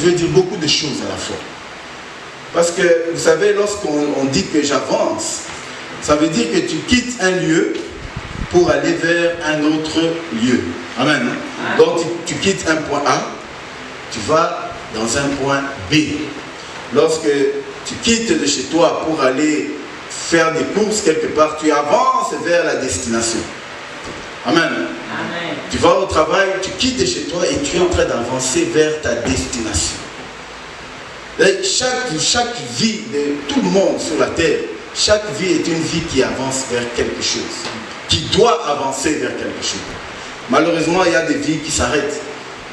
veut dire beaucoup de choses à la fois. Parce que, vous savez, lorsqu'on dit que j'avance, ça veut dire que tu quittes un lieu pour aller vers un autre lieu. Amen. Donc, tu quittes un point A, tu vas dans un point B. Lorsque tu quittes de chez toi pour aller faire des courses quelque part, tu avances vers la destination. Amen. Amen. Tu vas au travail, tu quittes de chez toi et tu es en train d'avancer vers ta destination. Et chaque vie de tout le monde sur la terre, chaque vie est une vie qui avance vers quelque chose, qui doit avancer vers quelque chose. Malheureusement, il y a des vies qui s'arrêtent,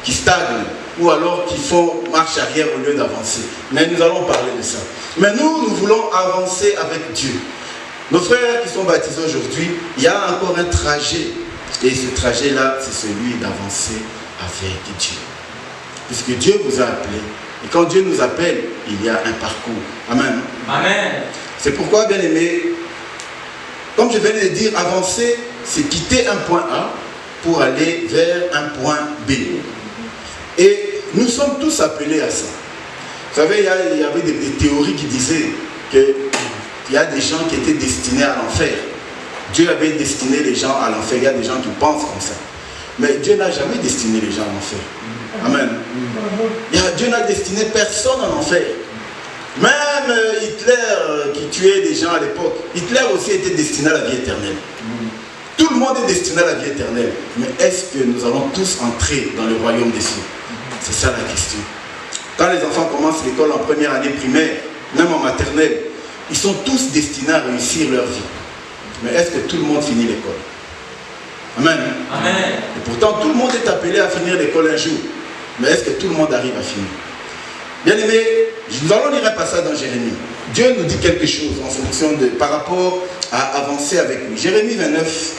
qui stagnent, ou alors qui font marche arrière au lieu d'avancer. Mais nous allons parler de ça. Mais nous voulons avancer avec Dieu. Nos frères qui sont baptisés aujourd'hui, il y a encore un trajet. Et ce trajet-là, c'est celui d'avancer avec Dieu. Puisque Dieu vous a appelé. Et quand Dieu nous appelle, il y a un parcours. Amen. Amen. C'est pourquoi, bien aimé, comme je viens de le dire, avancer, c'est quitter un point A pour aller vers un point B. Et nous sommes tous appelés à ça. Vous savez, il y avait des théories qui disaient qu'il y a des gens qui étaient destinés à l'enfer. Dieu avait destiné les gens à l'enfer. Il y a des gens qui pensent comme ça. Mais Dieu n'a jamais destiné les gens à l'enfer. Amen. Dieu n'a destiné personne à l'enfer. Même Hitler qui tuait des gens à l'époque, Hitler aussi était destiné à la vie éternelle. Tout le monde est destiné à la vie éternelle. Mais est-ce que nous allons tous entrer dans le royaume des cieux? C'est ça la question. Quand les enfants commencent l'école en première année primaire, même en maternelle, ils sont tous destinés à réussir leur vie. Mais est-ce que tout le monde finit l'école? Amen. Amen. Et pourtant, tout le monde est appelé à finir l'école un jour. Mais est-ce que tout le monde arrive à finir? Bien aimé, nous allons lire un passage dans Jérémie. Dieu nous dit quelque chose en fonction de, par rapport à avancer avec lui. Jérémie 29,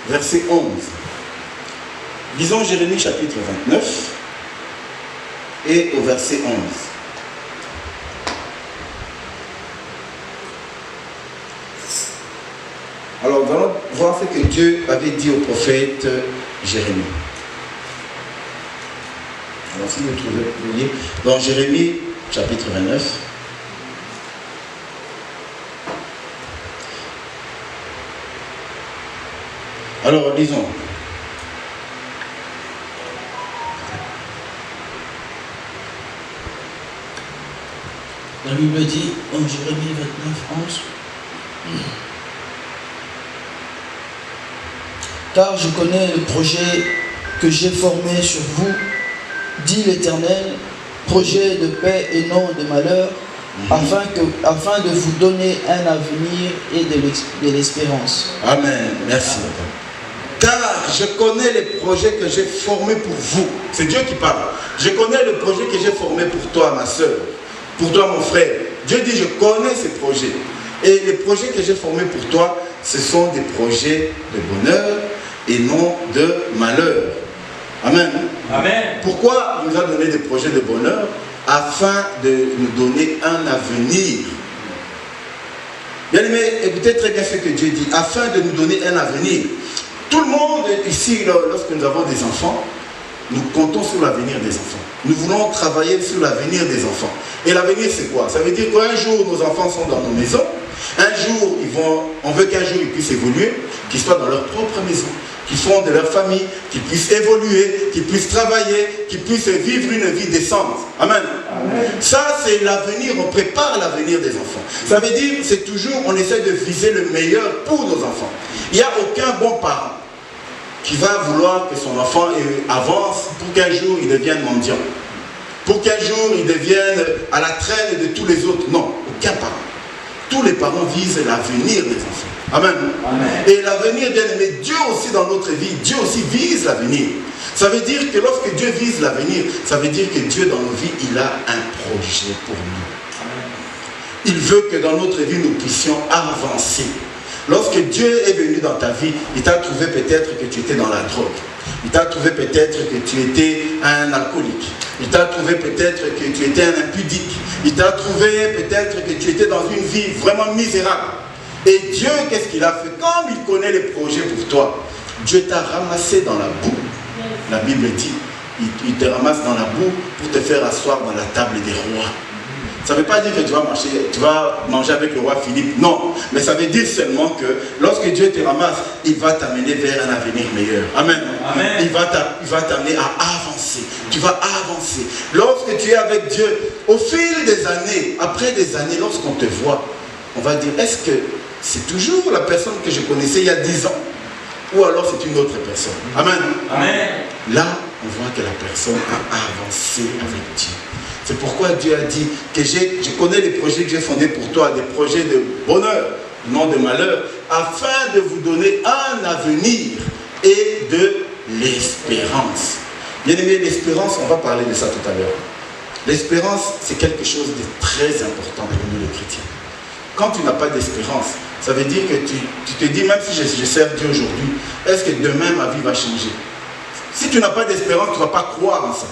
verset 11. Lisons Jérémie chapitre 29 et au verset 11. Alors, nous allons voir ce que Dieu avait dit au prophète Jérémie. Alors, si vous trouvez, vous lire dans Jérémie, chapitre 29. Alors, lisons. La Bible dit, en Jérémie 29, 11, car je connais le projet que j'ai formé sur vous, dit l'Éternel, projet de paix et non de malheur, afin de vous donner un avenir et de l'espérance. Amen. Merci. Car je connais les projets que j'ai formés pour vous. C'est Dieu qui parle. Je connais le projet que j'ai formé pour toi, ma soeur. Pour toi, mon frère. Dieu dit, je connais ces projets. Et les projets que j'ai formés pour toi, ce sont des projets de bonheur et non de malheur. Amen. Amen. Pourquoi il nous a donné des projets de bonheur? Afin de nous donner un avenir. Bien aimé, écoutez très bien ce que Dieu dit. Afin de nous donner un avenir. Tout le monde ici, lorsque nous avons des enfants, nous comptons sur l'avenir des enfants. Nous voulons travailler sur l'avenir des enfants. Et l'avenir, c'est quoi? Ça veut dire qu'un jour, nos enfants sont dans nos maisons. Un jour, on veut qu'un jour, ils puissent évoluer, qu'ils soient dans leur propre maison, qu'ils font de leur famille, qu'ils puissent évoluer, qu'ils puissent travailler, qu'ils puissent vivre une vie décente. Amen. Amen. Ça, c'est l'avenir. On prépare l'avenir des enfants. Ça veut dire, c'est toujours, on essaie de viser le meilleur pour nos enfants. Il n'y a aucun bon parent qui va vouloir que son enfant avance pour qu'un jour il devienne mendiant, pour qu'un jour il devienne à la traîne de tous les autres. Non, aucun parent. Tous les parents visent l'avenir des enfants. Amen. Amen. Et l'avenir, bien aimé, Dieu aussi dans notre vie, Dieu aussi vise l'avenir. Ça veut dire que lorsque Dieu vise l'avenir, ça veut dire que Dieu dans nos vies, il a un projet pour nous. Amen. Il veut que dans notre vie, nous puissions avancer. Lorsque Dieu est venu dans ta vie, il t'a trouvé peut-être que tu étais dans la drogue. Il t'a trouvé peut-être que tu étais un alcoolique. Il t'a trouvé peut-être que tu étais un impudique. Il t'a trouvé peut-être que tu étais dans une vie vraiment misérable. Et Dieu, qu'est-ce qu'il a fait? Comme il connaît les projets pour toi, Dieu t'a ramassé dans la boue. La Bible dit, il te ramasse dans la boue pour te faire asseoir dans la table des rois. Ça ne veut pas dire que tu vas manger avec le roi Philippe, non. Mais ça veut dire seulement que lorsque Dieu te ramasse, il va t'amener vers un avenir meilleur. Amen. Amen. Il va t'amener à avancer. Tu vas avancer. Lorsque tu es avec Dieu, au fil des années, après des années, lorsqu'on te voit, on va dire, est-ce que c'est toujours la personne que je connaissais il y a 10 ans? Ou alors c'est une autre personne? Amen. Amen. Là, on voit que la personne a avancé avec Dieu. C'est pourquoi Dieu a dit que je connais les projets que j'ai fondés pour toi, des projets de bonheur, non de malheur, afin de vous donner un avenir et de l'espérance. Bien aimé, l'espérance, on va parler de ça tout à l'heure. L'espérance, c'est quelque chose de très important pour nous les chrétiens. Quand tu n'as pas d'espérance, ça veut dire que tu te dis, même si je sers Dieu aujourd'hui, est-ce que demain ma vie va changer? Si tu n'as pas d'espérance, tu ne vas pas croire en ça.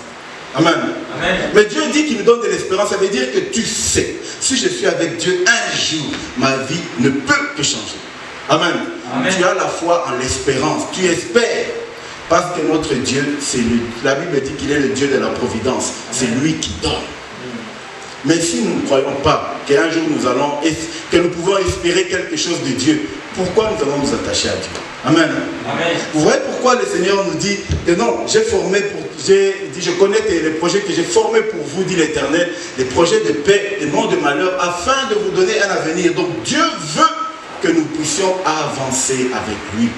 Amen. Amen. Mais Dieu dit qu'il nous donne de l'espérance. Ça veut dire que tu sais, si je suis avec Dieu un jour, ma vie ne peut que changer. Amen. Amen. Tu as la foi en l'espérance. Tu espères. Parce que notre Dieu, c'est lui. La Bible dit qu'il est le Dieu de la providence. C'est lui qui donne. Mais si nous ne croyons pas qu'un jour que nous pouvons espérer quelque chose de Dieu, pourquoi nous allons nous attacher à Dieu? Amen. Amen. Vous voyez pourquoi le Seigneur nous dit que non, je connais les projets que j'ai formés pour vous, dit l'Éternel, les projets de paix et non de malheur, afin de vous donner un avenir. Donc Dieu veut que nous puissions avancer avec lui.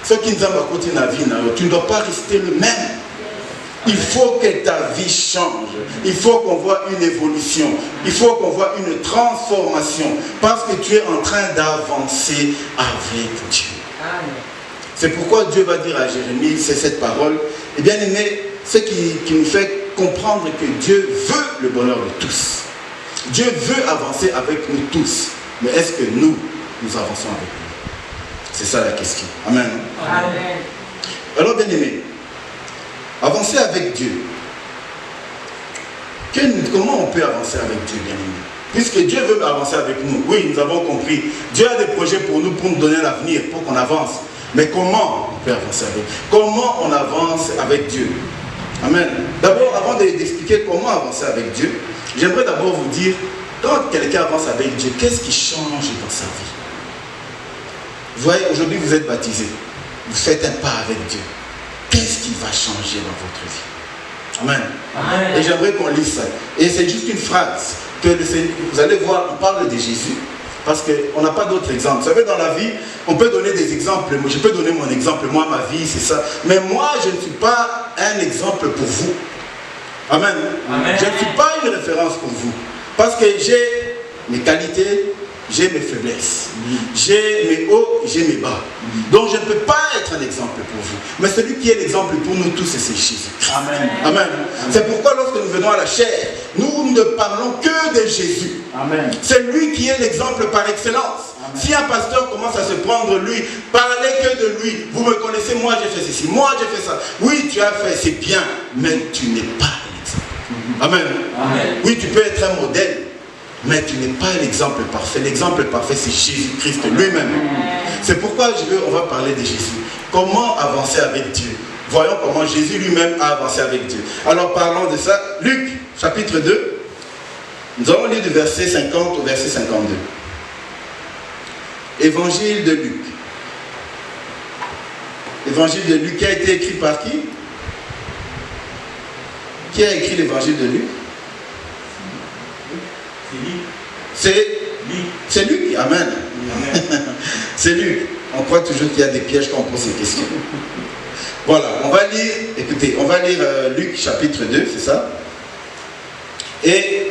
Ce qui nous a côté la vie, tu ne dois pas rester le même. Il faut que ta vie change. Il faut qu'on voit une évolution. Il faut qu'on voit une transformation. Parce que tu es en train d'avancer avec Dieu. C'est pourquoi Dieu va dire à Jérémie, c'est cette parole. Et bien aimé, ce qui nous fait comprendre que Dieu veut le bonheur de tous. Dieu veut avancer avec nous tous. Mais est-ce que nous avançons avec lui? C'est ça la question. Amen. Amen. Alors bien aimé, avancer avec Dieu. Comment on peut avancer avec Dieu, bien aimé? Puisque Dieu veut avancer avec nous. Oui, nous avons compris. Dieu a des projets pour nous, pour nous donner l'avenir, pour qu'on avance. Mais comment on peut avancer avec Dieu? Comment on avance avec Dieu? Amen. D'abord, avant d'expliquer comment avancer avec Dieu, j'aimerais d'abord vous dire, quand quelqu'un avance avec Dieu, qu'est-ce qui change dans sa vie? Vous voyez, aujourd'hui vous êtes baptisé. Vous faites un pas avec Dieu. Qu'est-ce qui va changer dans votre vie? Amen. Amen. Et j'aimerais qu'on lise ça. Et c'est juste une phrase que vous allez voir, on parle de Jésus. Parce qu'on n'a pas d'autres exemples. Vous savez, dans la vie, on peut donner des exemples. Je peux donner mon exemple. Moi, ma vie, c'est ça. Mais moi, je ne suis pas un exemple pour vous. Amen. Amen. Je ne suis pas une référence pour vous. Parce que j'ai mes qualités, j'ai mes faiblesses. J'ai mes hauts, j'ai mes bas. Donc, je ne peux pas être un exemple pour vous. Mais celui qui est l'exemple pour nous tous, c'est Jésus. Amen. Amen. C'est pourquoi lorsque nous venons à la chair, nous ne parlons que de Jésus. Amen. C'est lui qui est l'exemple par excellence. Amen. Si un pasteur commence à se prendre lui, parler que de lui, vous me connaissez, moi j'ai fait ceci, moi j'ai fait ça. Oui, tu as fait, c'est bien, mais tu n'es pas l'exemple. Amen. Amen. Oui, tu peux être un modèle, mais tu n'es pas l'exemple parfait. L'exemple parfait, c'est Jésus-Christ lui-même. C'est pourquoi on va parler de Jésus. Comment avancer avec Dieu? Voyons comment Jésus lui-même a avancé avec Dieu. Alors parlons de ça. Luc, chapitre 2. Nous allons lire du verset 50 au verset 52. Évangile de Luc. Évangile de Luc qui a été écrit par qui? Qui a écrit l'évangile de Luc? C'est Luc. Amen. C'est Luc. On croit toujours qu'il y a des pièges quand on pose ces questions. Voilà, on va lire, écoutez, on va lire Luc chapitre 2, c'est ça? Et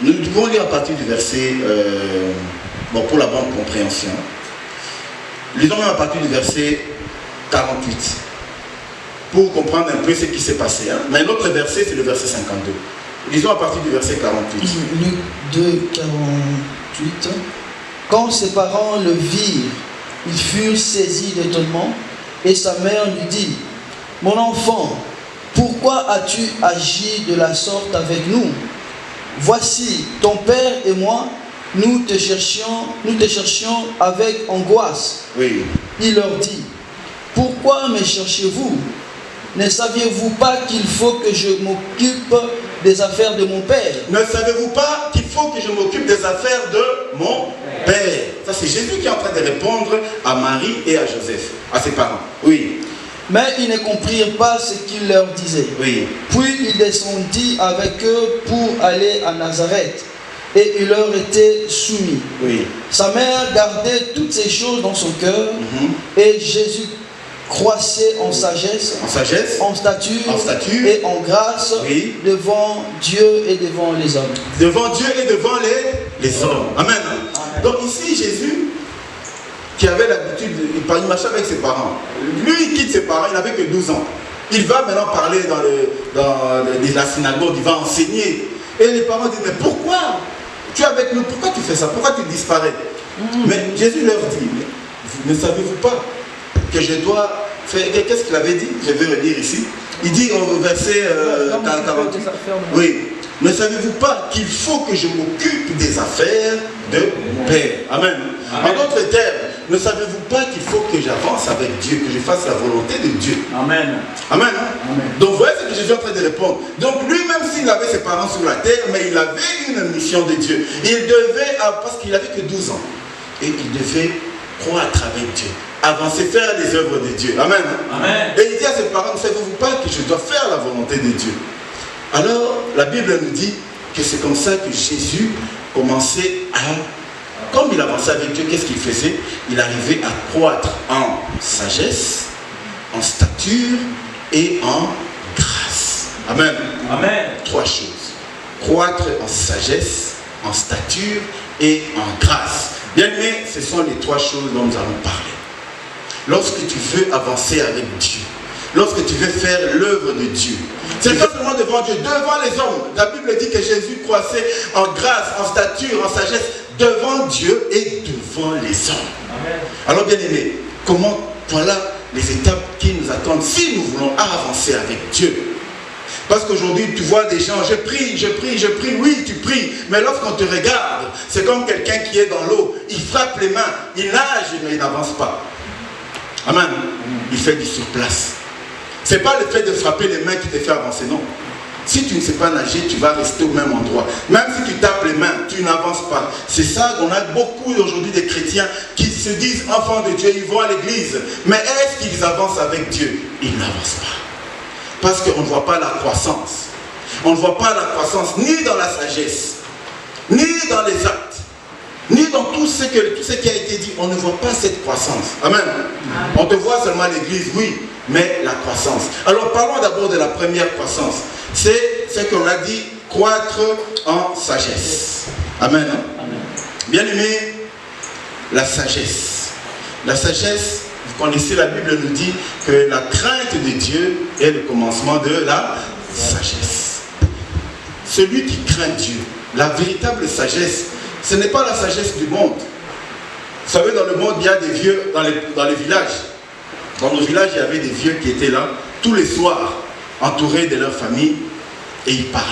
nous devons lire à partir du verset, pour la bonne compréhension. Lisons même à partir du verset 48. Pour comprendre un peu ce qui s'est passé. Hein. Mais notre verset, c'est le verset 52. Lisons à partir du verset 48. Luc 2, 48. Quand ses parents le virent, ils furent saisis d'étonnement, et sa mère lui dit, « Mon enfant, pourquoi as-tu agi de la sorte avec nous? Voici, ton père et moi, nous te cherchions avec angoisse. » Oui. Il leur dit, « Pourquoi me cherchez-vous? ne saviez-vous pas qu'il faut que je m'occupe des affaires de mon père? Ne savez-vous pas qu'il faut que je m'occupe des affaires de mon père? Ça, c'est Jésus qui est en train de répondre à Marie et à Joseph, à ses parents. Oui. Mais ils ne comprirent pas ce qu'il leur disait. Oui. Puis il descendit avec eux pour aller à Nazareth, et il leur était soumis. Oui. Sa mère gardait toutes ces choses dans son cœur, et Jésus croissait en sagesse, en stature et en grâce, oui, devant Dieu et devant les hommes. Devant Dieu et devant les hommes. Amen. Amen. Donc ici, Jésus, qui avait l'habitude, il marchait avec ses parents. Lui, il quitte ses parents, il n'avait que 12 ans. Il va maintenant parler dans la synagogue, il va enseigner. Et les parents disent, mais pourquoi tu es avec nous? Pourquoi tu fais ça? Pourquoi tu disparais? Mais Jésus leur dit, ne savez-vous pas que je dois faire... Qu'est-ce qu'il avait dit? Je vais le lire ici. Il dit au verset 48. Oui. Ne savez-vous pas qu'il faut que je m'occupe des affaires de mon Père? Amen. Amen. En d'autres termes, ne savez-vous pas qu'il faut que j'avance avec Dieu, que je fasse la volonté de Dieu? Amen. Amen. Amen. Donc, vous voyez ce que Jésus est en train de répondre. Donc, lui-même, s'il avait ses parents sur la terre, mais il avait une mission de Dieu. Il devait, parce qu'il n'avait que 12 ans, et il devait croître avec Dieu, avancer, faire les œuvres de Dieu. Amen. Amen. Et il dit à ses parents, ne savez-vous pas que je dois faire la volonté de Dieu? Alors, la Bible nous dit que c'est comme ça que Jésus commençait à, comme il avançait avec Dieu, qu'est-ce qu'il faisait? Il arrivait à croître en sagesse, en stature et en grâce. Amen. Amen. 3 choses. Croître en sagesse, en stature et en grâce. Bien aimé, ce sont les 3 choses dont nous allons parler. Lorsque tu veux avancer avec Dieu, lorsque tu veux faire l'œuvre de Dieu, c'est pas seulement devant Dieu, devant les hommes. La Bible dit que Jésus croissait en grâce, en stature, en sagesse, devant Dieu et devant les hommes. Amen. Alors bien aimé, voilà les étapes qui nous attendent si nous voulons avancer avec Dieu. Parce qu'aujourd'hui, tu vois des gens, je prie, oui, tu pries, mais lorsqu'on te regarde, c'est comme quelqu'un qui est dans l'eau, il frappe les mains, il nage, mais il n'avance pas. Amen. Il fait du surplace. Ce n'est pas le fait de frapper les mains qui te fait avancer, non. Si tu ne sais pas nager, tu vas rester au même endroit. Même si tu tapes les mains, tu n'avances pas. C'est ça qu'on a beaucoup aujourd'hui de chrétiens qui se disent enfants de Dieu, ils vont à l'église. Mais est-ce qu'ils avancent avec Dieu? Ils n'avancent pas. Parce qu'on ne voit pas la croissance. On ne voit pas la croissance ni dans la sagesse, ni dans les actes, ni dans tout ce qui a été dit. On ne voit pas cette croissance. Amen. On te voit seulement à l'église, oui, mais la croissance. Alors parlons d'abord de la première croissance. C'est ce qu'on a dit, croître en sagesse. Amen. Amen. Bien aimé, la sagesse. La sagesse, vous connaissez, la Bible nous dit que la crainte de Dieu est le commencement de la sagesse. Celui qui craint Dieu, la véritable sagesse, ce n'est pas la sagesse du monde. Vous savez, dans le monde, il y a des vieux dans les villages. Dans nos villages, il y avait des vieux qui étaient là tous les soirs, entourés de leur famille, et ils parlaient.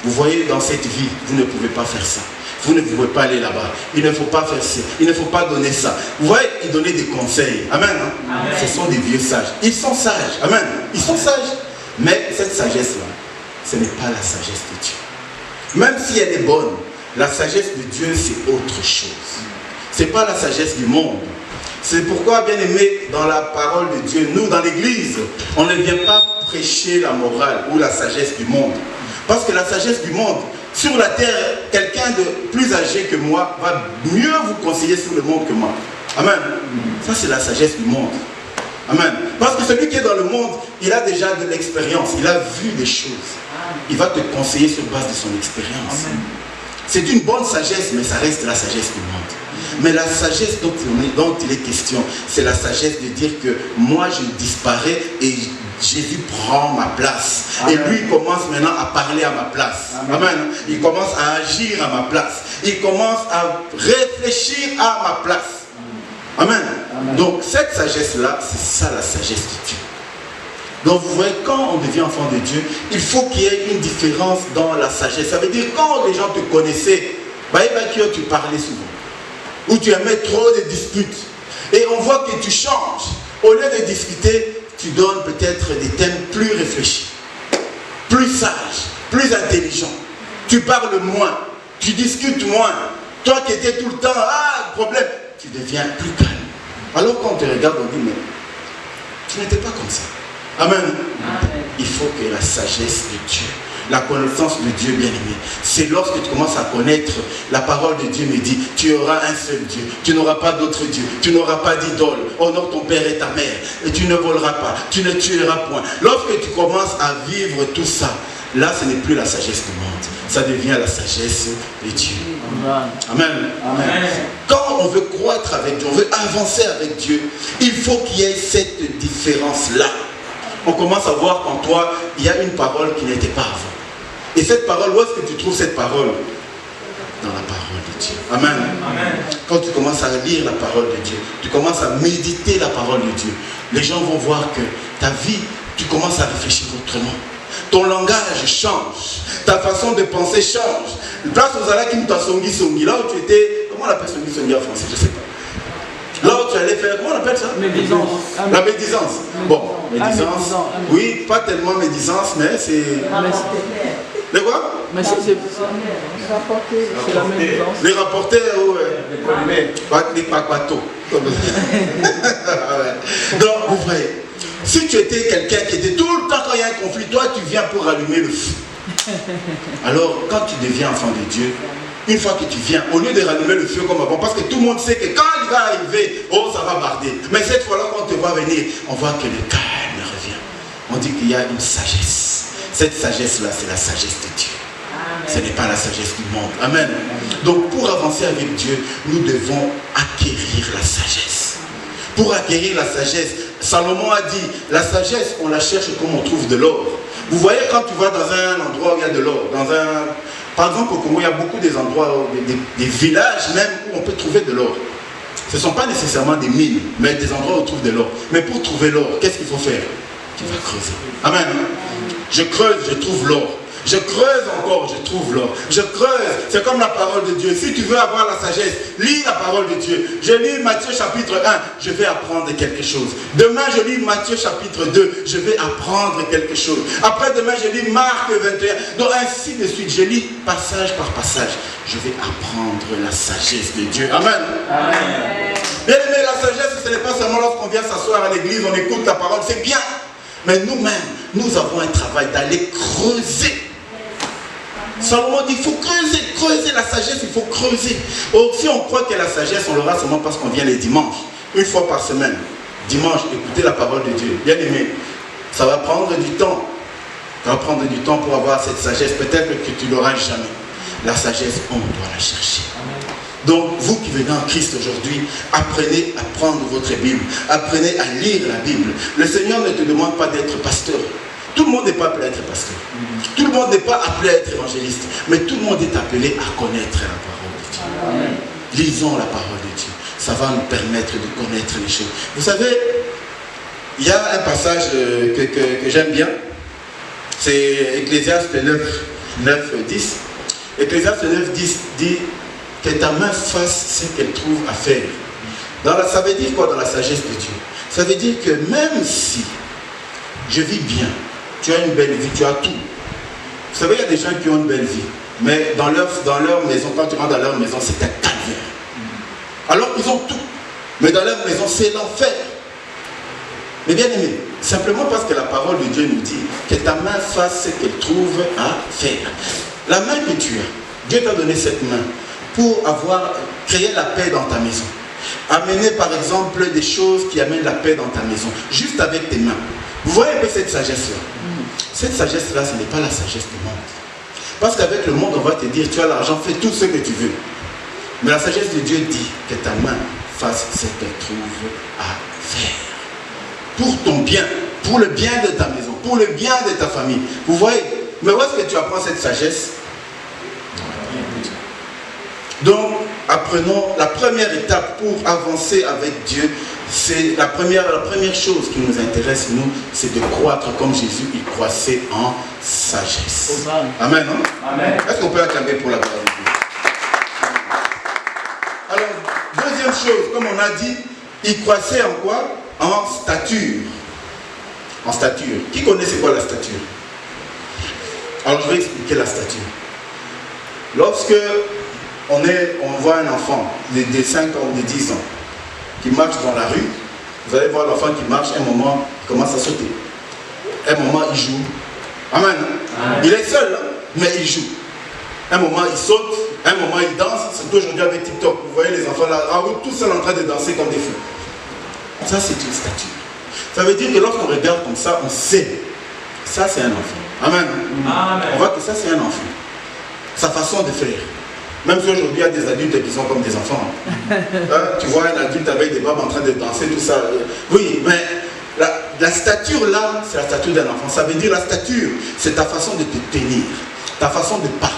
Vous voyez, dans cette vie, vous ne pouvez pas faire ça. Vous ne pouvez pas aller là-bas. Il ne faut pas faire ça. Il ne faut pas donner ça. Vous voyez, ils donnaient des conseils. Amen. Hein? Amen. Ce sont des vieux sages. Ils sont sages. Amen. Ils sont sages. Mais cette sagesse-là, ce n'est pas la sagesse de Dieu. Même si elle est bonne, la sagesse de Dieu, c'est autre chose. Ce n'est pas la sagesse du monde. C'est pourquoi, bien aimé, dans la parole de Dieu, nous, dans l'église, on ne vient pas prêcher la morale ou la sagesse du monde. Parce que la sagesse du monde, sur la terre, quelqu'un de plus âgé que moi va mieux vous conseiller sur le monde que moi. Amen. Ça, c'est la sagesse du monde. Amen. Parce que celui qui est dans le monde, il a déjà de l'expérience, il a vu des choses. Il va te conseiller sur base de son expérience. C'est une bonne sagesse, mais ça reste la sagesse du monde. Mais la sagesse dont il est question, c'est la sagesse de dire que moi je disparais et Jésus prend ma place. Amen. Et lui il commence maintenant à parler à ma place. Amen. Amen. Il commence à agir à ma place. Il commence à réfléchir à ma place. Amen. Amen. Donc cette sagesse-là, c'est ça la sagesse de Dieu. Donc vous voyez, quand on devient enfant de Dieu, il faut qu'il y ait une différence dans la sagesse. Ça veut dire quand les gens te connaissaient, tu parlais souvent. Ou tu aimais trop de disputes. Et on voit que tu changes. Au lieu de discuter, tu donnes peut-être des thèmes plus réfléchis, plus sages, plus intelligents. Tu parles moins, tu discutes moins. Toi qui étais tout le temps, problème, tu deviens plus calme. Alors quand on te regarde, on dit, mais tu n'étais pas comme ça. Amen. Amen. Il faut que la sagesse de Dieu, la connaissance de Dieu bien-aimé, c'est lorsque tu commences à connaître la parole de Dieu me dit, tu auras un seul Dieu, tu n'auras pas d'autre Dieu, tu n'auras pas d'idole, honore ton père et ta mère, et tu ne voleras pas, tu ne tueras point. Lorsque tu commences à vivre tout ça, là ce n'est plus la sagesse du monde, ça devient la sagesse de Dieu. Amen. Amen. Quand on veut croître avec Dieu, on veut avancer avec Dieu, il faut qu'il y ait cette différence-là. On commence à voir qu'en toi, il y a une parole qui n'était pas avant. Et cette parole, où est-ce que tu trouves cette parole? Dans la parole de Dieu. Amen. Amen. Quand tu commences à lire la parole de Dieu, tu commences à méditer la parole de Dieu, les gens vont voir que ta vie, tu commences à réfléchir autrement. Ton langage change, ta façon de penser change. Place aux alaks qui t'ont songi, là où tu étais, comment on appelle songi en français? Je ne sais pas. Là où tu allais faire, comment on appelle ça? Médisance. La médisance. Bon, médisance. Oui, pas tellement médisance, mais c'est... Les quoi? Mais c'est la médisance. Les rapporteurs, les papatos. Donc, vous voyez, si tu étais quelqu'un qui était tout le temps quand il y a un conflit, toi tu viens pour allumer le feu. Alors, quand tu deviens enfant de Dieu, une fois que tu viens, au lieu de rallumer le feu comme avant, parce que tout le monde sait que quand il va arriver, ça va barder. Mais cette fois-là, quand on te voit venir, on voit que le calme revient. On dit qu'il y a une sagesse. Cette sagesse-là, c'est la sagesse de Dieu. Amen. Ce n'est pas la sagesse du monde. Amen. Donc, pour avancer avec Dieu, nous devons acquérir la sagesse. Pour acquérir la sagesse, Salomon a dit, la sagesse, on la cherche comme on trouve de l'or. Vous voyez, quand tu vas dans un endroit où il y a de l'or, par exemple, au Congo, il y a beaucoup des endroits, des villages même où on peut trouver de l'or. Ce ne sont pas nécessairement des mines, mais des endroits où on trouve de l'or. Mais pour trouver l'or, qu'est-ce qu'il faut faire? Tu vas creuser. Amen. Je creuse, je trouve l'or. Je creuse encore, je trouve l'or. Je creuse, c'est comme la parole de Dieu. Si tu veux avoir la sagesse, lis la parole de Dieu. Je lis Matthieu chapitre 1, je vais apprendre quelque chose. Demain, je lis Matthieu chapitre 2, je vais apprendre quelque chose. Après demain, je lis Marc 21. Donc ainsi de suite, je lis passage par passage. Je vais apprendre la sagesse de Dieu. Amen. Amen. Bien aimé, la sagesse, ce n'est pas seulement lorsqu'on vient s'asseoir à l'église, on écoute la parole, c'est bien. Mais nous-mêmes, nous avons un travail d'aller creuser. Salomon dit, il faut creuser la sagesse, il faut creuser. Or, si on croit que la sagesse, on l'aura seulement parce qu'on vient les dimanches, une fois par semaine, dimanche, écouter la parole de Dieu. Bien aimé, ça va prendre du temps. Ça va prendre du temps pour avoir cette sagesse. Peut-être que tu ne l'auras jamais. La sagesse, on doit la chercher. Donc, vous qui venez en Christ aujourd'hui, apprenez à prendre votre Bible. Apprenez à lire la Bible. Le Seigneur ne te demande pas d'être pasteur. Tout le monde n'est pas appelé à être pasteur. Tout le monde n'est pas appelé à être évangéliste. Mais tout le monde est appelé à connaître la parole de Dieu. Amen. Lisons la parole de Dieu. Ça va nous permettre de connaître les choses. Vous savez, il y a un passage que j'aime bien. C'est Ecclésiaste 9, 10. Ecclésiaste 9, 10 dit que ta main fasse ce qu'elle trouve à faire. Ça veut dire quoi dans la sagesse de Dieu? Ça veut dire que même si je vis bien, tu as une belle vie, tu as tout. Vous savez, il y a des gens qui ont une belle vie, mais dans leur maison, quand tu rentres dans leur maison, c'est un calvaire. Alors qu'ils ont tout, mais dans leur maison, c'est l'enfer. Mais bien aimé, simplement parce que la parole de Dieu nous dit que ta main fasse ce qu'elle trouve à faire. La main que tu as, Dieu t'a donné cette main pour créer la paix dans ta maison. Amener par exemple des choses qui amènent la paix dans ta maison, juste avec tes mains. Vous voyez un peu cette sagesse-là. Cette sagesse-là, ce n'est pas la sagesse du monde. Parce qu'avec le monde, on va te dire, tu as l'argent, fais tout ce que tu veux. Mais la sagesse de Dieu dit que ta main fasse ce qu'elle trouve à faire. Pour ton bien, pour le bien de ta maison, pour le bien de ta famille. Vous voyez? Mais où est-ce que tu apprends cette sagesse? Donc, apprenons la première étape pour avancer avec Dieu. C'est la première chose qui nous intéresse, nous, c'est de croître comme Jésus, il croissait en sagesse. Amen, non? Amen. Est-ce qu'on peut acclamer pour la gloire de Dieu? Alors, deuxième chose, comme on a dit, il croissait en quoi? En stature. en stature. Qui connaît c'est quoi la stature? Alors je vais expliquer la stature. Lorsque on voit un enfant de 5 ans ou de 10 ans qui marche dans la rue, vous allez voir l'enfant qui marche, un moment, il commence à sauter. Un moment, il joue. Amen. Amen. Il est seul, hein, mais il joue. Un moment, il saute. Un moment, il danse. C'est aujourd'hui avec TikTok. Vous voyez les enfants là, tous seuls en train de danser comme des fous. Ça, c'est une stature. Ça veut dire que lorsqu'on regarde comme ça, on sait. Ça, c'est un enfant. Amen. Amen. On voit que ça, c'est un enfant. Sa façon de faire. Même si aujourd'hui, il y a des adultes qui sont comme des enfants. Tu vois un adulte avec des babes en train de danser, tout ça. Oui, mais la stature là, c'est la stature d'un enfant. Ça veut dire la stature, c'est ta façon de te tenir, ta façon de parler,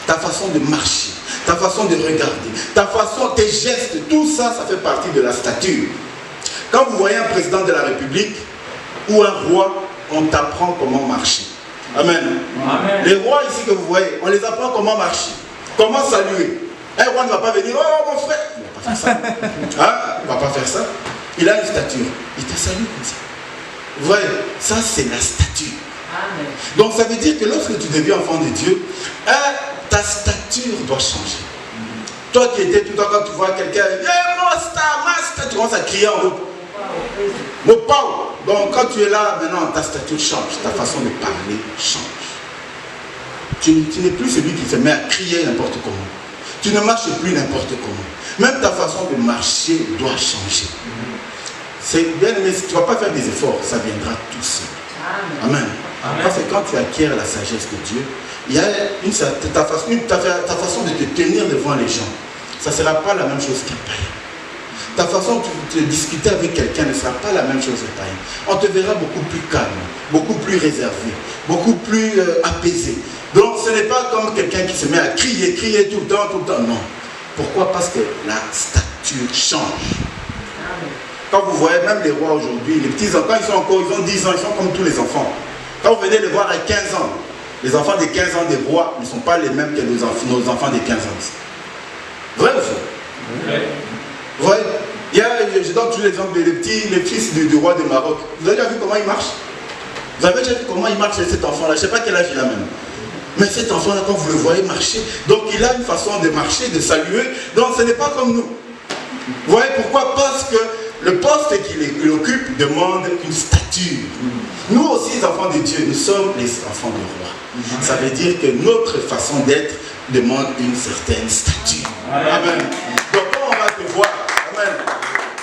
ta façon de marcher, ta façon de regarder, ta façon, tes gestes, tout ça, ça fait partie de la stature. Quand vous voyez un président de la République ou un roi, on t'apprend comment marcher. Amen. Amen. Les rois ici que vous voyez, on les apprend comment marcher, comment saluer. Un roi ne va pas venir, oh mon frère, il ne va pas faire ça. Hein? Il ne va pas faire ça. Il a une stature, il te salue comme ça. Vous voyez, ça c'est la stature. Amen. Donc ça veut dire que lorsque tu deviens enfant de Dieu, ta stature doit changer. Toi qui étais tout le temps quand tu vois quelqu'un, master, tu commences à crier en haut. Mon power. Donc quand tu es là, maintenant ta stature change, ta façon de parler change. Tu n'es plus celui qui se met à crier n'importe comment. Tu ne marches plus n'importe comment. Même ta façon de marcher doit changer. C'est bien, mais tu ne vas pas faire des efforts, ça viendra tout seul. Amen. Amen. Parce que quand tu acquiers la sagesse de Dieu, il y a ta façon de te tenir devant les gens. Ça ne sera pas la même chose qu'un païen. Ta façon de discuter avec quelqu'un ne sera pas la même chose qu'un païen. On te verra beaucoup plus calme, beaucoup plus réservé, beaucoup plus apaisé. Donc ce n'est pas comme quelqu'un qui se met à crier tout le temps, non. Pourquoi? Parce que la stature change. Quand vous voyez même les rois aujourd'hui, les petits enfants, ils ont 10 ans, ils sont comme tous les enfants. Quand vous venez les voir à 15 ans, les enfants de 15 ans des rois ne sont pas les mêmes que nos enfants de 15 ans. Vrai ou faux? Oui. Vous voyez, je donne toujours l'exemple des fils du roi de Maroc. Vous avez déjà vu comment il marche? Vous avez déjà vu comment il marche cet enfant-là? Je ne sais pas quel âge il a même. Mais cet enfant-là, quand vous le voyez marcher, donc il a une façon de marcher, de saluer. Donc ce n'est pas comme nous. Vous voyez pourquoi? Parce que le poste qu'il occupe demande une stature. Nous aussi, les enfants de Dieu, nous sommes les enfants du roi. Ça veut dire que notre façon d'être demande une certaine stature. Amen. Donc quand on va te voir, amen,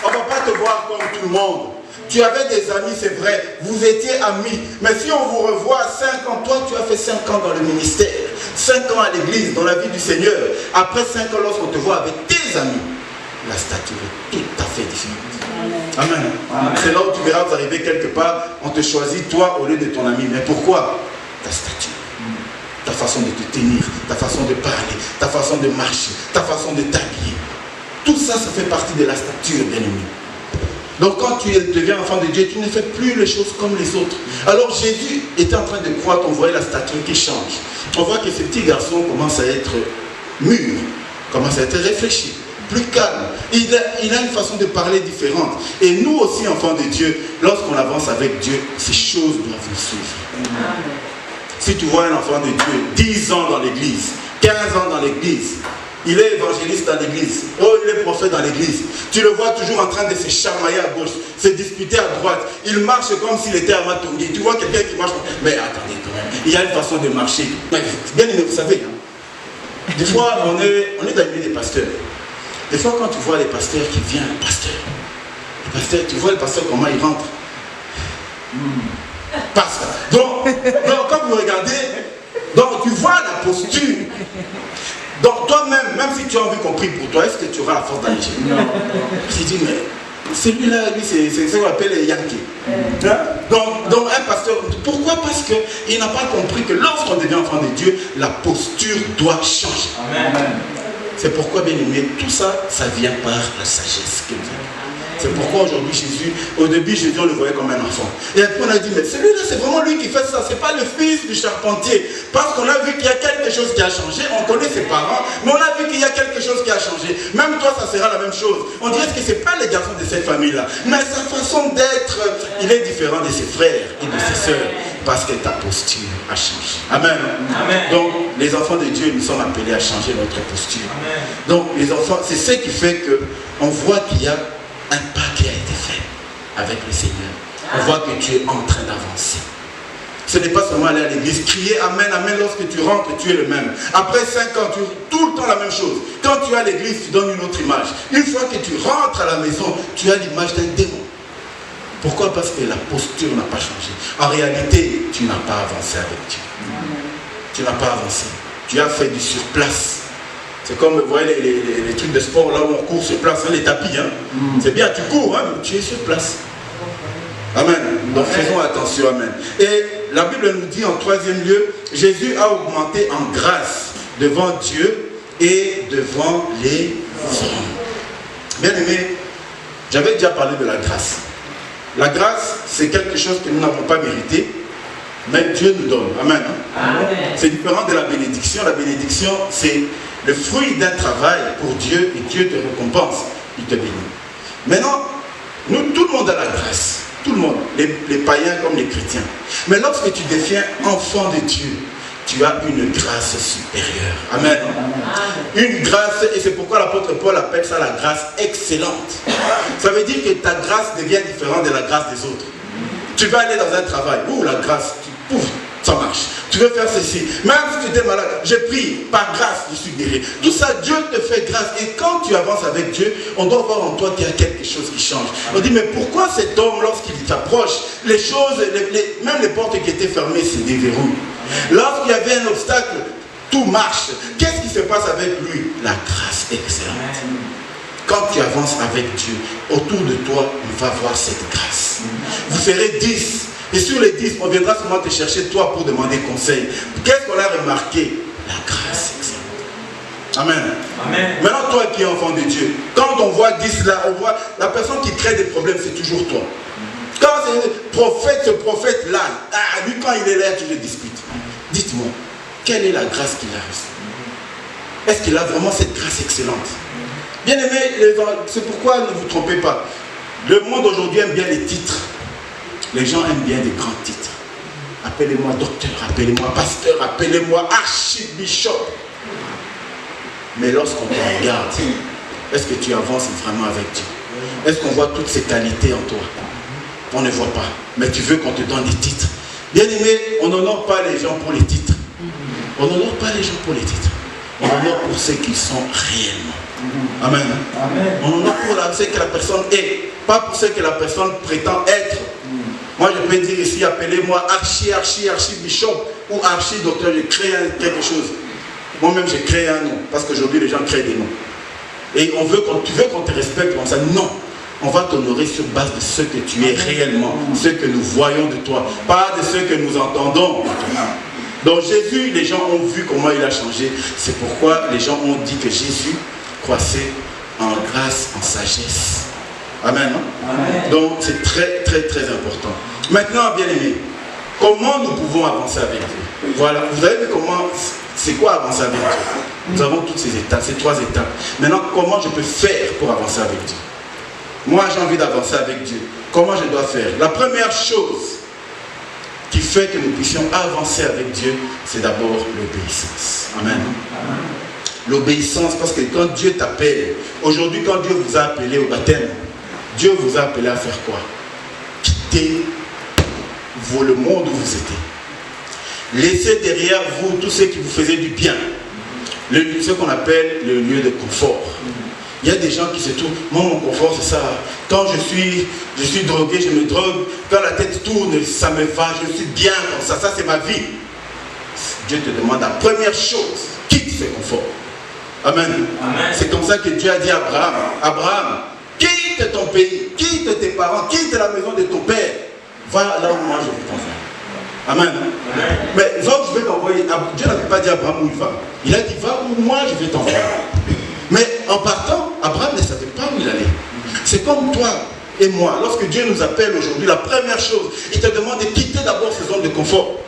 on ne va pas te voir comme tout le monde. Tu avais des amis, c'est vrai, vous étiez amis. Mais si on vous revoit à 5 ans, toi tu as fait 5 ans dans le ministère, 5 ans à l'église, dans la vie du Seigneur. Après 5 ans, lorsqu'on te voit avec tes amis, la stature est tout à fait différente. Amen. Amen. C'est là où tu verras, vous arrivez quelque part, on te choisit toi au lieu de ton ami. Mais pourquoi? Ta stature, ta façon de te tenir, ta façon de parler, ta façon de marcher, ta façon de t'habiller. Tout ça, ça fait partie de la stature, bien-aimé. Donc quand tu deviens enfant de Dieu, tu ne fais plus les choses comme les autres. Alors Jésus était en train de croître, on voyait la stature qui change. On voit que ce petit garçon commence à être mûr, commence à être réfléchi, plus calme. Il a une façon de parler différente. Et nous aussi, enfants de Dieu, lorsqu'on avance avec Dieu, ces choses doivent nous suivre. Si tu vois un enfant de Dieu, 10 ans dans l'église, 15 ans dans l'église, il est évangéliste dans l'église, il est prophète dans l'église, tu le vois toujours en train de se chamailler à gauche, se disputer à droite, il marche comme s'il était à Matongi. Tu vois quelqu'un qui marche, mais attendez quand même, il y a une façon de marcher. Bien aimé, vous savez, hein, des fois on est dans le milieu des pasteurs. Des fois quand tu vois les pasteurs qui viennent, le pasteur, tu vois le pasteur comment il rentre. Pasteur. Donc quand vous regardez, donc tu vois la posture. Donc toi-même, même si tu as envie qu'on prie pour toi, est-ce que tu auras la force d'aller chez lui? Non. Tu dis, mais celui-là, lui, c'est ce qu'on appelle les Yankees. Hein? Donc un pasteur, pourquoi? Parce qu'il n'a pas compris que lorsqu'on devient enfant de Dieu, la posture doit changer. Amen. C'est pourquoi, bien aimé, tout ça, ça vient par la sagesse que nous avons. C'est pourquoi aujourd'hui Jésus, au début Jésus on le voyait comme un enfant. Et après on a dit, mais celui-là c'est vraiment lui qui fait ça, c'est pas le fils du charpentier. Parce qu'on a vu qu'il y a quelque chose qui a changé, on connaît ses parents, mais on a vu qu'il y a quelque chose qui a changé. Même toi ça sera la même chose. On dirait que c'est pas les garçons de cette famille-là, mais sa façon d'être, il est différent de ses frères et de ses sœurs. Parce que ta posture a changé. Amen. Amen. Donc, les enfants de Dieu, nous sommes appelés à changer notre posture. Amen. Donc, les enfants, c'est ce qui fait qu'on voit qu'il y a un pas qui a été fait avec le Seigneur. On voit que tu es en train d'avancer. Ce n'est pas seulement aller à l'église, crier Amen, Amen, lorsque tu rentres, tu es le même. Après 5 ans, tu tout le temps la même chose. Quand tu es à l'église, tu donnes une autre image. Une fois que tu rentres à la maison, tu as l'image d'un démon. Pourquoi? Parce que la posture n'a pas changé. En réalité, tu n'as pas avancé avec Dieu. Tu n'as pas avancé. Tu as fait du surplace. C'est comme, vous voyez, les trucs de sport, là où on court sur place, hein, les tapis. Hein. C'est bien, tu cours, hein, mais tu es sur place. Amen. Donc faisons attention, amen. Et la Bible nous dit en troisième lieu, Jésus a augmenté en grâce devant Dieu et devant les hommes. Bien aimé, j'avais déjà parlé de la grâce. La grâce, c'est quelque chose que nous n'avons pas mérité, mais Dieu nous donne. Amen. Amen. C'est différent de la bénédiction. La bénédiction, c'est le fruit d'un travail pour Dieu et Dieu te récompense. Il te bénit. Maintenant, nous, tout le monde a la grâce. Tout le monde, les païens comme les chrétiens. Mais lorsque tu deviens enfant de Dieu, tu as une grâce supérieure. Amen. Une grâce, et c'est pourquoi l'apôtre Paul appelle ça la grâce excellente. Ça veut dire que ta grâce devient différente de la grâce des autres. Tu vas aller dans un travail, la grâce, pouf, ça marche. Tu veux faire ceci, même si tu étais malade, j'ai pris, par grâce, je suis guéri. Tout ça, Dieu te fait grâce. Et quand tu avances avec Dieu, on doit voir en toi qu'il y a quelque chose qui change. On dit, mais pourquoi cet homme, lorsqu'il t'approche, les choses, même les portes qui étaient fermées se déverrouillent. Lorsqu'il y avait un obstacle, tout marche. Qu'est-ce qui se passe avec lui? La grâce excellente. Quand tu avances avec Dieu, autour de toi, on va voir cette grâce. Vous serez 10. Et sur les 10, on viendra seulement te chercher toi pour demander conseil. Qu'est-ce qu'on a remarqué? La grâce excellente. Amen. Amen. Maintenant, toi qui es enfant de Dieu, quand on voit 10 là, on voit la personne qui crée des problèmes, c'est toujours toi. Quand c'est ce prophète-là, lui quand il est là, tu le discutes. Dites-moi, quelle est la grâce qu'il a reçue? Est-ce qu'il a vraiment cette grâce excellente? Bien aimé, c'est pourquoi ne vous trompez pas. Le monde aujourd'hui aime bien les titres. Les gens aiment bien des grands titres. Appelez-moi docteur, appelez-moi pasteur, appelez-moi archibishop. Mais lorsqu'on te regarde, est-ce que tu avances vraiment avec Dieu? Est-ce qu'on voit toutes ces qualités en toi? On ne voit pas. Mais tu veux qu'on te donne des titres. Bien aimé, on n'honore pas les gens pour les titres. On n'honore pas les gens pour les titres. On honore pour ce qu'ils sont réellement. Amen. Amen. On honore pour ce que la personne est, pas pour ce que la personne prétend être. Moi, je peux dire ici, appelez-moi archi-bishop ou archi-docteur, je crée quelque chose. Moi-même, j'ai créé un nom, parce qu'aujourd'hui, les gens créent des noms. Et tu veux qu'on te respecte comme ça? Non. On va t'honorer sur base de ce que tu es réellement, ce que nous voyons de toi, pas de ce que nous entendons. Donc Jésus, les gens ont vu comment il a changé. C'est pourquoi les gens ont dit que Jésus croissait en grâce, en sagesse. Amen. Amen. Donc c'est très très très important. Maintenant, bien aimé, comment nous pouvons avancer avec Dieu? Voilà, vous avez vu comment, c'est quoi avancer avec Dieu? Nous avons toutes ces étapes, ces 3 étapes. Maintenant, comment je peux faire pour avancer avec Dieu? Moi, j'ai envie d'avancer avec Dieu. Comment je dois faire? La première chose qui fait que nous puissions avancer avec Dieu, c'est d'abord l'obéissance. Amen. L'obéissance, parce que quand Dieu t'appelle, aujourd'hui, quand Dieu vous a appelé au baptême, Dieu vous a appelé à faire quoi? Quitter le monde où vous étiez. Laissez derrière vous tout ce qui vous faisait du bien. Ce qu'on appelle le lieu de confort. Il y a des gens qui se trouvent, moi mon confort c'est ça. Quand je suis drogué, je me drogue. Quand la tête tourne, ça me va, je suis bien comme ça. Ça c'est ma vie. Dieu te demande la première chose, quitte ce confort. Amen. Amen. C'est comme ça que Dieu a dit à Abraham, Abraham, quitte ton pays, quitte tes parents, quitte la maison de ton père. Va là où moi je vais t'envoyer. Amen. Amen. Mais va où je vais t'envoyer. Dieu n'avait pas dit à Abraham où il va. Il a dit va où moi je vais t'envoyer. Mais en partant, Abraham ne savait pas où il allait. C'est comme toi, et moi, lorsque Dieu nous appelle aujourd'hui, la première chose, il te demande de quitter d'abord ces zones de confort.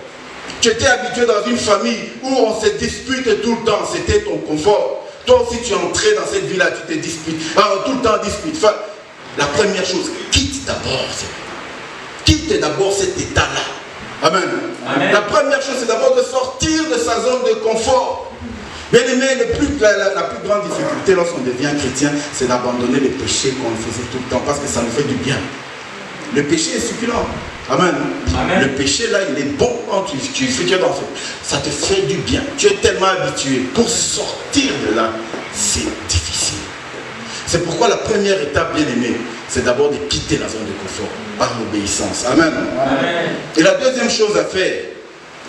Tu étais habitué dans une famille où on se dispute tout le temps, c'était ton confort. Toi aussi tu es entré dans cette vie-là, tu te disputes, tout le temps dispute. Enfin, la première chose, quitte d'abord cet état-là. Amen. Amen. La première chose, c'est d'abord de sortir de sa zone de confort. Bien aimé, la plus grande difficulté lorsqu'on devient chrétien, c'est d'abandonner le péché qu'on faisait tout le temps, parce que ça nous fait du bien. Le péché est succulent. Amen. Amen. Le péché là, il est bon quand tu es dans ça te fait du bien. Tu es tellement habitué. Pour sortir de là, c'est difficile. C'est pourquoi la première étape, bien aimé, c'est d'abord de quitter la zone de confort par l'obéissance. Amen. Amen. Et la deuxième chose à faire,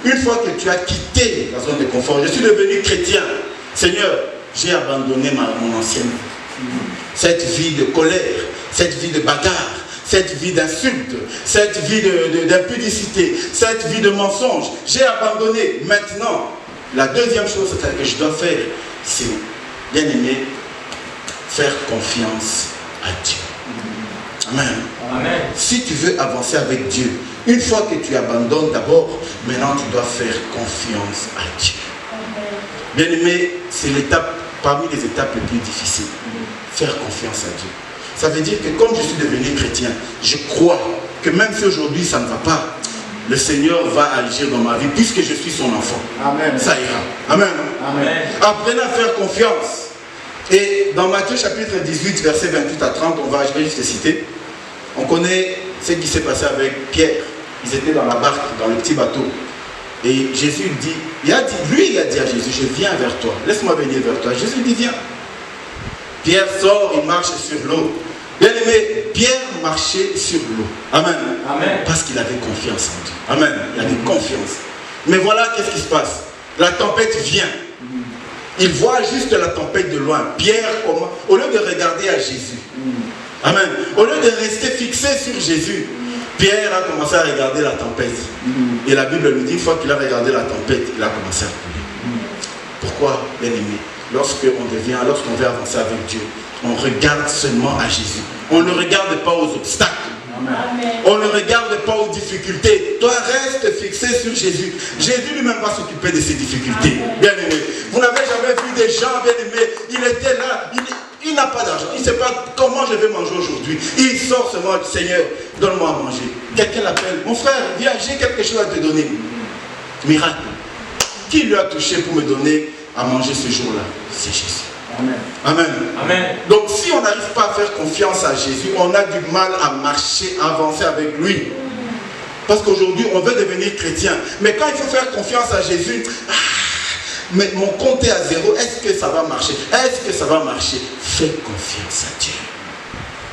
une fois que tu as quitté la zone de confort, je suis devenu chrétien. Seigneur, j'ai abandonné mon ancienne vie. Cette vie de colère, cette vie de bagarre, cette vie d'insulte, cette vie d'impudicité, cette vie de mensonge. J'ai abandonné. Maintenant, la deuxième chose que je dois faire, c'est, bien aimé, faire confiance à Dieu. Amen. Amen. Si tu veux avancer avec Dieu, une fois que tu abandonnes d'abord, maintenant tu dois faire confiance à Dieu. Amen. Bien aimé, c'est l'étape, parmi les étapes les plus difficiles. Faire confiance à Dieu. Ça veut dire que comme je suis devenu chrétien, je crois que même si aujourd'hui ça ne va pas, le Seigneur va agir dans ma vie puisque je suis son enfant. Amen. Ça ira. Amen. Amen. Apprenez à faire confiance. Et dans Matthieu chapitre 18, versets 28 à 30, je vais juste citer, on connaît ce qui s'est passé avec Pierre. Ils étaient dans la barque, dans le petit bateau. Et Jésus dit, il a dit à Jésus, je viens vers toi, laisse-moi venir vers toi. Jésus dit, viens. Pierre sort, il marche sur l'eau. Bien aimé, Pierre marchait sur l'eau. Amen. Amen. Parce qu'il avait confiance en Dieu. Amen. Il avait confiance. Mais voilà, qu'est-ce qui se passe? La tempête vient. Il voit juste la tempête de loin. Pierre, au lieu de regarder à Jésus. Amen. Au lieu de rester fixé sur Jésus, Pierre a commencé à regarder la tempête. Et la Bible nous dit, une fois qu'il a regardé la tempête, il a commencé à couler. Pourquoi, bien aimé? Lorsqu'on veut avancer avec Dieu, on regarde seulement à Jésus. On ne regarde pas aux obstacles. Amen. On ne regarde pas aux difficultés. Toi, reste fixé sur Jésus. Jésus lui-même va s'occuper de ces difficultés. Amen. Bien aimé. Vous n'avez jamais vu des gens, bien aimés. Il était là, il n'a pas d'argent. Il ne sait pas comment je vais manger aujourd'hui. Il sort seulement, Seigneur, donne-moi à manger. Quelqu'un l'appelle. Mon frère, viens, j'ai quelque chose à te donner. Miracle. Qui lui a touché pour me donner à manger ce jour-là? C'est Jésus. Amen. Amen. Amen. Donc si on n'arrive pas à faire confiance à Jésus, on a du mal à marcher, à avancer avec lui. Parce qu'aujourd'hui, on veut devenir chrétien. Mais quand il faut faire confiance à Jésus, mais mon compte est à zéro, est-ce que ça va marcher? Est-ce que ça va marcher? Fais confiance à Dieu.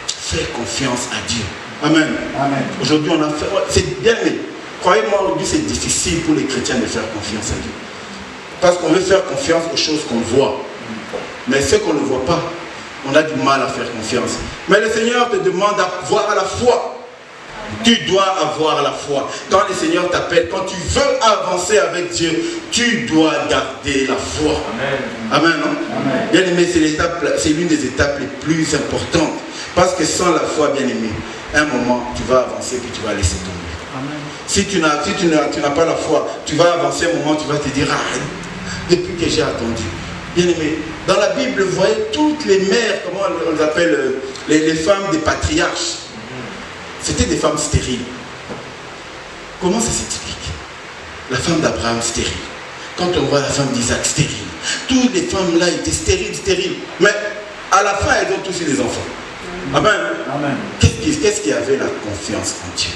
Fais confiance à Dieu. Amen. Amen. Aujourd'hui, on a fait... C'est bien, mais croyez-moi, aujourd'hui, c'est difficile pour les chrétiens de faire confiance à Dieu. Parce qu'on veut faire confiance aux choses qu'on voit. Mais ce qu'on ne voit pas, on a du mal à faire confiance. Mais le Seigneur te demande d'avoir la foi. Tu dois avoir la foi. Quand le Seigneur t'appelle, quand tu veux avancer avec Dieu, tu dois garder la foi. Amen. Amen, non? Amen. Bien aimé, c'est l'une des étapes les plus importantes. Parce que sans la foi, bien aimé, un moment, tu vas avancer puis tu vas laisser tomber. Amen. Si tu n'as pas la foi, tu vas avancer un moment, tu vas te dire, depuis que j'ai attendu. Bien aimé, dans la Bible, vous voyez toutes les mères, comment on les appelle, les femmes des patriarches. C'était des femmes stériles. Comment ça s'explique? La femme d'Abraham stérile. Quand on voit la femme d'Isaac stérile. Toutes les femmes là étaient stériles. Mais à la fin, elles ont tous eu des enfants. Amen. Amen. Qu'est-ce qui avait la confiance en Dieu?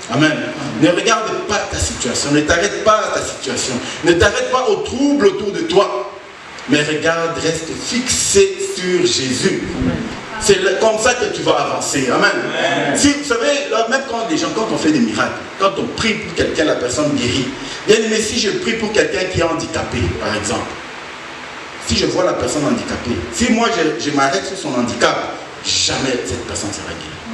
Amen. Ne regarde pas ta situation. Ne t'arrête pas à ta situation. Ne t'arrête pas aux troubles autour de toi. Mais regarde, reste fixé sur Jésus. C'est comme ça que tu vas avancer. Amen. Si, vous savez, là, même quand on fait des miracles, quand on prie pour quelqu'un, la personne guérit. Bien aimé, si je prie pour quelqu'un qui est handicapé, par exemple, si je vois la personne handicapée, si moi je m'arrête sur son handicap, jamais cette personne sera guérie.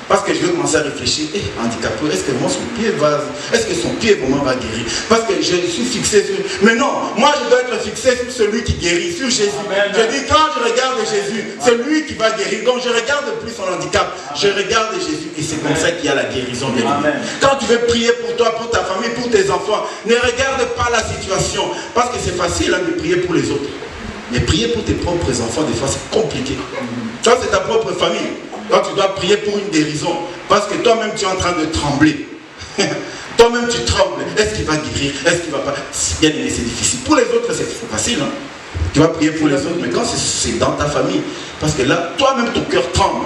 Parce que je vais commencer à réfléchir, handicapé, est-ce que son pied vraiment va guérir? Parce que je suis fixé sur... Mais non, moi je dois être fixé sur celui qui guérit, sur Jésus. Je dis, quand je regarde Jésus, c'est lui qui va guérir. Donc je regarde plus son handicap, je regarde Jésus. Et c'est comme ça qu'il y a la guérison, bien aimé. Quand tu veux prier pour toi, pour ta famille, pour tes enfants, ne regarde pas la situation. Parce que c'est facile de prier pour les autres. Mais prier pour tes propres enfants, des fois, c'est compliqué. Toi, c'est ta propre famille. Toi, tu dois prier pour une guérison. Parce que toi-même, tu es en train de trembler. Toi-même, tu trembles. Est-ce qu'il va guérir? Est-ce qu'il ne va pas? Bien aimé, c'est difficile. Pour les autres, c'est facile. Tu vas prier pour les autres, mais quand c'est dans ta famille, parce que là, toi-même, ton cœur tremble.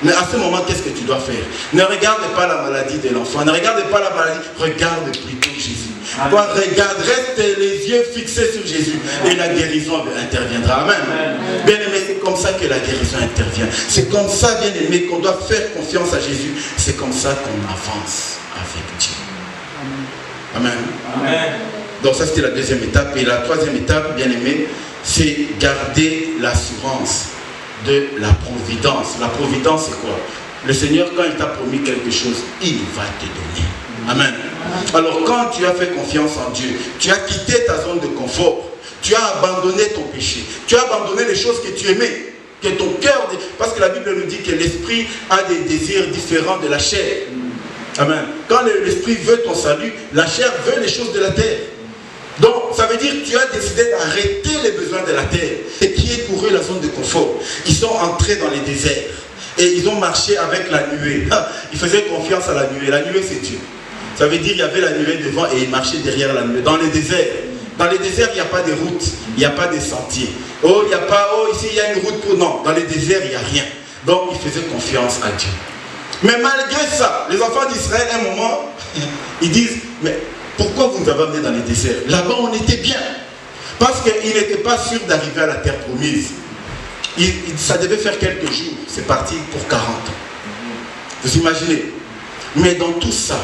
Mais à ce moment, qu'est-ce que tu dois faire? Ne regarde pas la maladie de l'enfant. Ne regarde pas la maladie. Regarde plutôt Jésus. Toi, regarde, reste les yeux fixés sur Jésus. Et la guérison interviendra. Amen. Bien aimé, c'est comme ça que la guérison intervient. C'est comme ça, bien aimé, qu'on doit faire confiance à Jésus. C'est comme ça qu'on avance avec Dieu. Amen. Amen. Donc ça, c'était la deuxième étape. Et la troisième étape, bien aimé, c'est garder l'assurance de la providence. La providence, c'est quoi? Le Seigneur, quand il t'a promis quelque chose, il va te donner. Amen. Alors, quand tu as fait confiance en Dieu, tu as quitté ta zone de confort, tu as abandonné ton péché, tu as abandonné les choses que tu aimais, que ton cœur... Parce que la Bible nous dit que l'esprit a des désirs différents de la chair. Amen. Quand l'esprit veut ton salut, la chair veut les choses de la terre. Donc, ça veut dire que tu as décidé d'arrêter les besoins de la terre et qui est couru la zone de confort. Ils sont entrés dans les déserts et ils ont marché avec la nuée. Ils faisaient confiance à la nuée. La nuée, c'est Dieu. Ça veut dire qu'il y avait la nuée devant et ils marchaient derrière la nuée. Dans les déserts, il n'y a pas de route, il n'y a pas de sentier. Oh, il n'y a pas, ici il y a une route pour... Non, dans les déserts, il n'y a rien. Donc, ils faisaient confiance à Dieu. Mais malgré ça, les enfants d'Israël, à un moment, ils disent, mais pourquoi vous nous avez amenés dans les déserts? Là-bas, on était bien. Parce qu'ils n'étaient pas sûrs d'arriver à la terre promise. Ça devait faire quelques jours. C'est parti pour 40 ans. Vous imaginez? Mais dans tout ça,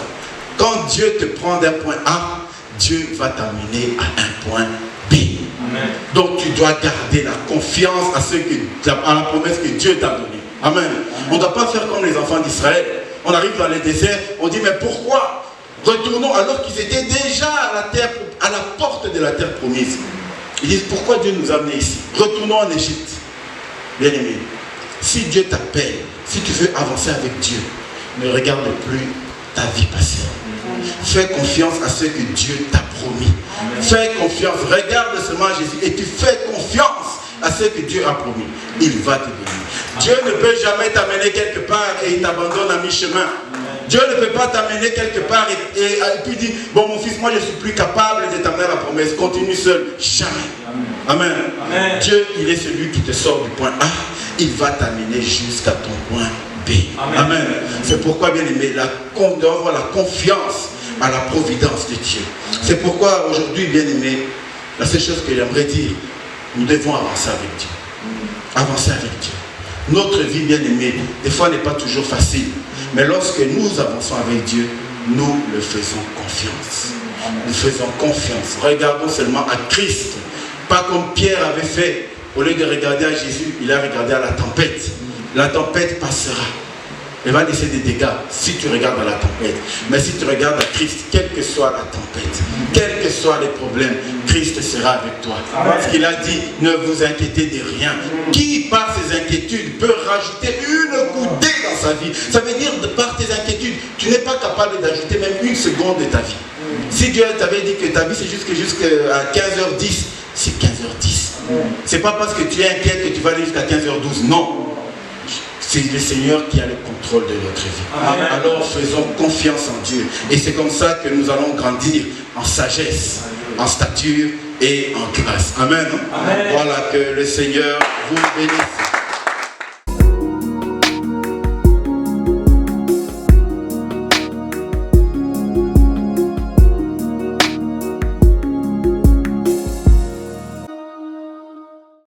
quand Dieu te prend d'un point A, Dieu va t'amener à un point B. Amen. Donc tu dois garder la confiance à la promesse que Dieu t'a donnée. Amen. Amen. On ne doit pas faire comme les enfants d'Israël. On arrive dans les déserts, on dit mais pourquoi? Retournons alors qu'ils étaient déjà à la porte de la terre promise. Ils disent pourquoi Dieu nous a amenés ici? Retournons en Égypte. Bien aimé, si Dieu t'appelle, si tu veux avancer avec Dieu, ne regarde plus ta vie passée. Fais confiance à ce que Dieu t'a promis. Fais confiance, regarde seulement à Jésus et tu fais confiance à ce que Dieu a promis. Il va te donner. Dieu ne peut jamais t'amener quelque part et il t'abandonne à mi-chemin. Dieu ne peut pas t'amener quelque part et puis dire, bon mon fils, moi je suis plus capable de t'amener à la promesse. Continue seul. Jamais. Amen. Amen. Dieu, il est celui qui te sort du point A. Il va t'amener jusqu'à ton point B. Amen. Amen. C'est pourquoi, bien aimé, on doit avoir la confiance à la providence de Dieu. C'est pourquoi aujourd'hui, bien aimé, la seule chose que j'aimerais dire, nous devons avancer avec Dieu. Avancer avec Dieu. Notre vie, bien aimée, des fois n'est pas toujours facile. Mais lorsque nous avançons avec Dieu, nous le faisons confiance. Nous faisons confiance. Regardons seulement à Christ. Pas comme Pierre avait fait. Au lieu de regarder à Jésus, il a regardé à la tempête. La tempête passera. Elle va laisser des dégâts si tu regardes à la tempête. Mais si tu regardes à Christ, quelle que soit la tempête, quels que soient les problèmes, Christ sera avec toi. Parce qu'il a dit, ne vous inquiétez de rien. Qui, par ses inquiétudes, peut rajouter une coudée dans sa vie? Ça veut dire, par tes inquiétudes, tu n'es pas capable d'ajouter même une seconde de ta vie. Si Dieu t'avait dit que ta vie c'est jusqu'à 15h10, c'est 15h10. C'est pas parce que tu es inquiet que tu vas aller jusqu'à 15h12. Non. C'est le Seigneur qui a le contrôle de notre vie. Amen. Alors faisons confiance en Dieu. Et c'est comme ça que nous allons grandir en sagesse, en stature et en grâce. Amen. Amen. Voilà, que le Seigneur vous bénisse.